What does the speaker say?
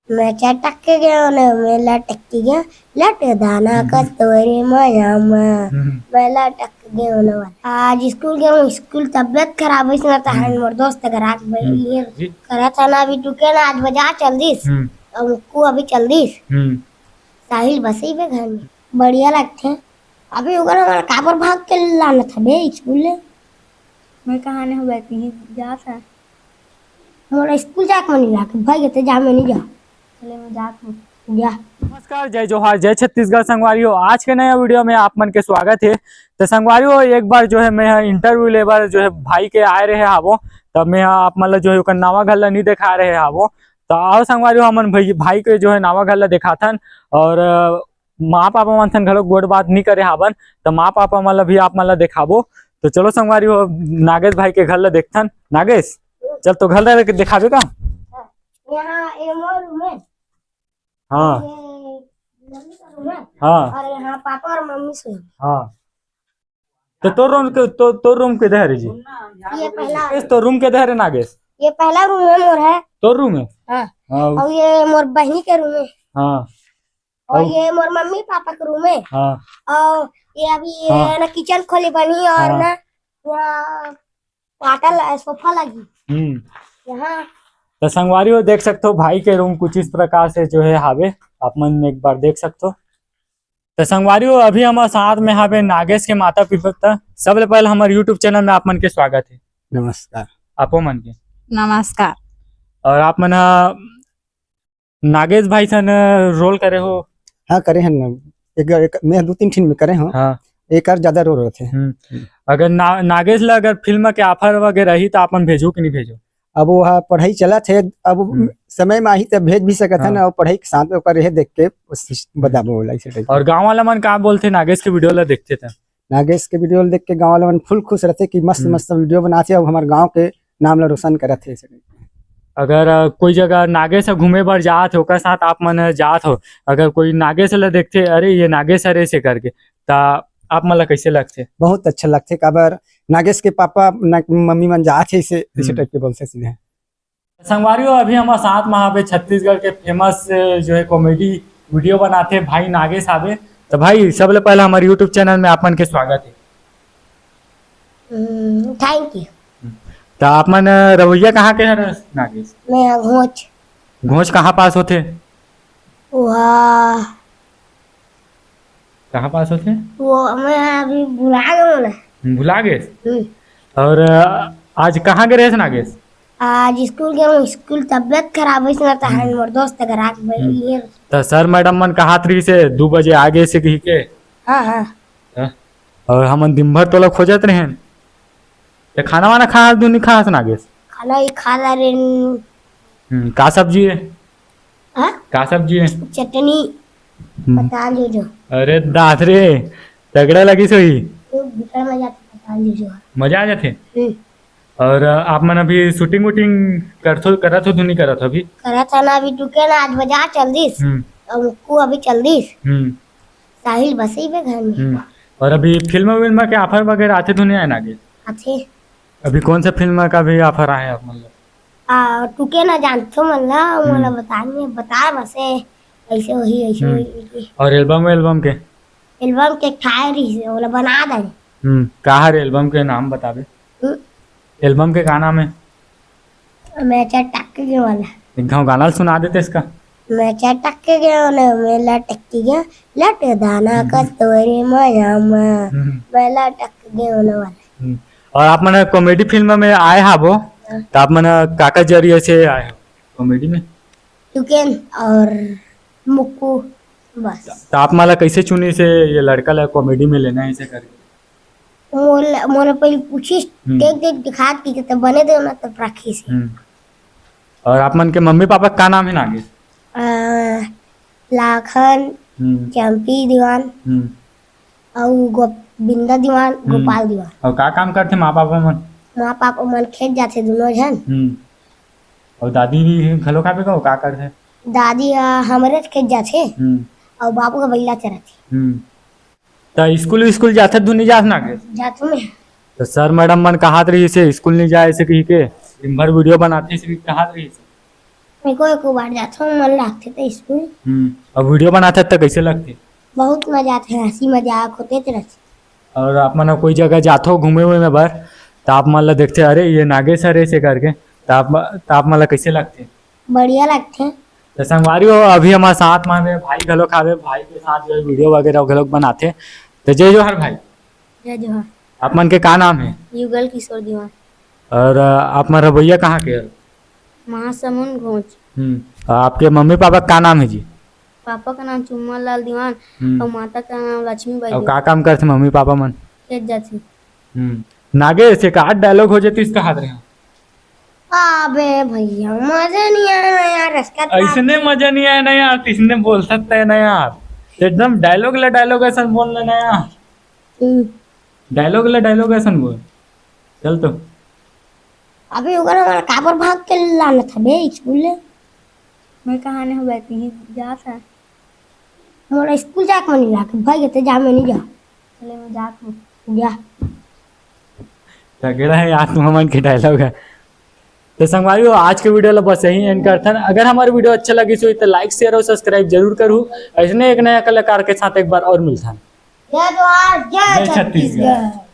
मैं चटक के गया न मैं लटक गया लट दाना कस्तूरी माया मैं लटक गया न आज स्कूल गया हूँ स्कूल तबियत खराब है इसमें तहन मोर दोस्त घर आके भाई ये करा था ना अभी टुके ना आज बजा चल दिस और मुक्कू अभी चल दिस साहिल बसे पे घर में बढ़िया लगते हैं अभी उगर हमारा काबर भाग के लाना था बे स्कूल ले मैं कहाँ नहीं बैठी जा था हमारा स्कूल जाके मनी लाके भाई कहते जा मैं नहीं जा चले मैं जात हूँ जा नमस्कार, जय जोहार, जय छत्तीसगढ़ संगवारियों। आज के नया वीडियो में आप मन के स्वागत है। तो संगवारियों एक बार जो है मैं इंटरव्यू लेबर जो है भाई के आए रहे हावो तब मैं आप मतलब जो है नवा घर ला नहीं दिखा रहे हावो तो आओ संगवारियों हमन भाई के जो है नवा घर ला दिखाथन और माँ पापा मन थन घलोक गोड़ बात नहीं करे हावन तो माँ पापा मन ला भी आप मन ला दिखाबो। तो चलो संगवारियों नागेश भाई के घर ला देखथन। नागेश चल तो घर ला दिखाबे का। यहाँ ये मोर रूम है हाँ ये मम्मी का रूम है हाँ और यहाँ पापा और मम्मी सोए हाँ। तो तो रूम के दहरे जी ये पहला तो रूम के दहरे नागेश ये पहला रूम है मोर है तो रूम है हाँ हाँ और ये मोर बहनी के रूम है हाँ और ये मोर मम्मी पापा का रूम है हाँ और ये अभी ये हाँ। ना किचन खोली बनी और हाँ। ना यहाँ पाटल सोफा लगी यहाँ तो संगवारियों देख सकते हो भाई के रूम कुछ इस प्रकार से जो है हावे आप मन एक बार देख सकते हो। तो संगवारियों अभी हमारे साथ में हावे नागेश के माता पिता। सबसे पहले हमारे यूट्यूब चैनल में आप मन के स्वागत है। नमस्कार। आपो मन के नमस्कार। और आप मन नागेश भाई सन रोल करे हो। हाँ करे हैं ना एक मैं 2-3 फिल्म में करे हूँ। हाँ एक और ज्यादा रो रहे थे। अगर नागेश ला अगर फिल्म के ऑफर वगैरह रही तो अपन भेजो कि नहीं भेजो। अब वो पढ़ाई चला थे अब समय में ही तब भेज भी सकत है ना और पढ़ाई के साथ में रहे देख के बताबो और गाँव वाला मन का बोलते नागेश के वीडियो ला देखते थे। नागेश के वीडियो देख के गाँव वाला मन फुल खुश रहते कि मस्त मस्त वीडियो बनाते और हमारे गाँव के नाम ला रोशन करते। अगर कोई जगह नागेश घूमे बर जात हो का साथ आप मन जात हो अगर कोई नागेश ला देखते अरे ये नागेश अरे से करके ता आप मन ला कैसे लगते। बहुत अच्छा लगते काबर नागेश के पापा मम्मी मन जाते इसे टाइप के बोलते सीधे। संगवारियों अभी हमारे साथ में हावे छत्तीसगढ़ के फेमस जो है कॉमेडी वीडियो बनाते भाई नागेश हावे। तो भाई सबसे पहले हमारे यूट्यूब चैनल में आप मन के स्वागत है। Thank you. तो आप मन रवैया कहाँ के है नागेश। मैं घोच घोच कहाँ पास होते वहाँ कहाँ पास होते वो मैं अभी भुला गया ना भुला गए। और आज कहाँ गए रहे नागेश। आज स्कूल गया हूँ स्कूल तबियत खराब है इसमें तहन मोर दोस्त घर आके भाई ये तो सर मैडम मन कहा रही से 2 बजे आगे से कही के हाँ हाँ और हम दिन भर तो लोग खोजत रहे तो खाना वाना खा दू नहीं खा नागेश। खाना ही खा रहे का सब्जी है हाँ का सब्जी है चटनी बता लीजिए। अरे दास रे तगड़ा लगी सोई तो बिकड़ में जाते बता लीजिए मजा आ जाते। और आप मन अभी शूटिंग वूटिंग करत हो नहीं करत हो अभी करा था ना अभी टुके ना आज बजा चल दिस और मुक्कू अभी चल दिस साहिल बसे पे घर में। और अभी फिल्म के ऑफर वगैरह आते तो नहीं आए नागेश। आते अभी कौन सा फिल्म का भी ऑफर आया आप मतलब टुके ना जानते मला मला बताने बता बसे ऐसे वही और एल्बम के ठाए रही से ओला बना दे। कहा रे एल्बम के नाम बतावे एल्बम के गाना में मैं चटक के वाला एक गाना सुना देते इसका। मैं चटक के गया ना मैं लटक गया लट दाना कस्तूरी माया मैं लटक गया वाला। और आप मन कॉमेडी फिल्म में आए हाबो तो आप मन काका जरिए से आए हो कॉमेडी में टुकेन और मुक्कू बस। तो आप मला कैसे चुनी से ये लड़का ला कॉमेडी में लेना है ऐसे करके मोला पहले पूछी देख दिखा दी तो बने दे ना तो राखी से। और आप मन के मम्मी पापा का नाम है नागेश। लाखन चंपी दीवान और बिंदा दीवान गोपाल दीवान। और का काम करते माँ पापा मन खेत जाते दोनों जन। और दादी भी घलो का करते दादी हमारे खेत जाते और बाबू का बैला चराते। तो स्कूल जाते नहीं जात नागेश जाते में तो सर मैडम मन कहा रही से स्कूल नहीं जाए से कही के दिन भर वीडियो बनाते से कहा रही से मेरे को एक बार जाता हूँ मन लगते थे स्कूल और वीडियो बनाते तो कैसे लगते? बहुत मजा आते हंसी मजाक होते थे रच और आप मन कोई जगह जाते हो घूमे हुए में बार तो आप मन ला देखते अरे ये नागेश हरे से करके तो आप मन ला कैसे लगते? बढ़िया लगते हैं। तो संगवारी हो अभी हमारे साथ में भाई घलोक आवे, भाई के साथ जो है वीडियो वगैरह घलोक बनाते। तो जय जोहर भाई। जय जोहर। आप मन के का नाम है? युगल किशोर दीवान। और आप मन रवैया कहाँ के है? महासमुंद घोंच। आपके मम्मी पापा का नाम है जी? पापा का नाम चुम्मा लाल दीवान और माता का नाम लक्ष्मी बाई। और का काम करते मम्मी पापा मन? खेत जाती। नागेश एक आध डायलॉग हो जाती इसका हाथ रहे। अबे भैया मजा नहीं आया यार इसका ऐसने मजा नहीं आया ना यार, किसने बोल सकता है ना यार, एकदम डायलॉग ऐसा बोलना ना यार, डायलॉग ऐसा बोल चल। तो अबे उगर हमारा काबर भाग के लाना था बे स्कूल ले। मैं कहानी हो बैठी ही जात है। हमारा स्कूल जाके मन लाके भाई कहते जा मैं नहीं जा। चले मैं जात हूँ। जा तगड़ा है यार तुम मन के डायलॉग है। तो संगवारी आज के वीडियो ला बस यही एंड करते हैं। अगर हमारी वीडियो अच्छा लगी तो लाइक शेयर और सब्सक्राइब जरूर करूँ। ऐसे एक नया कलाकार के साथ एक बार और मिलता है। जय जोहार जय जय छत्तीसगढ़। छत्तीसगढ़।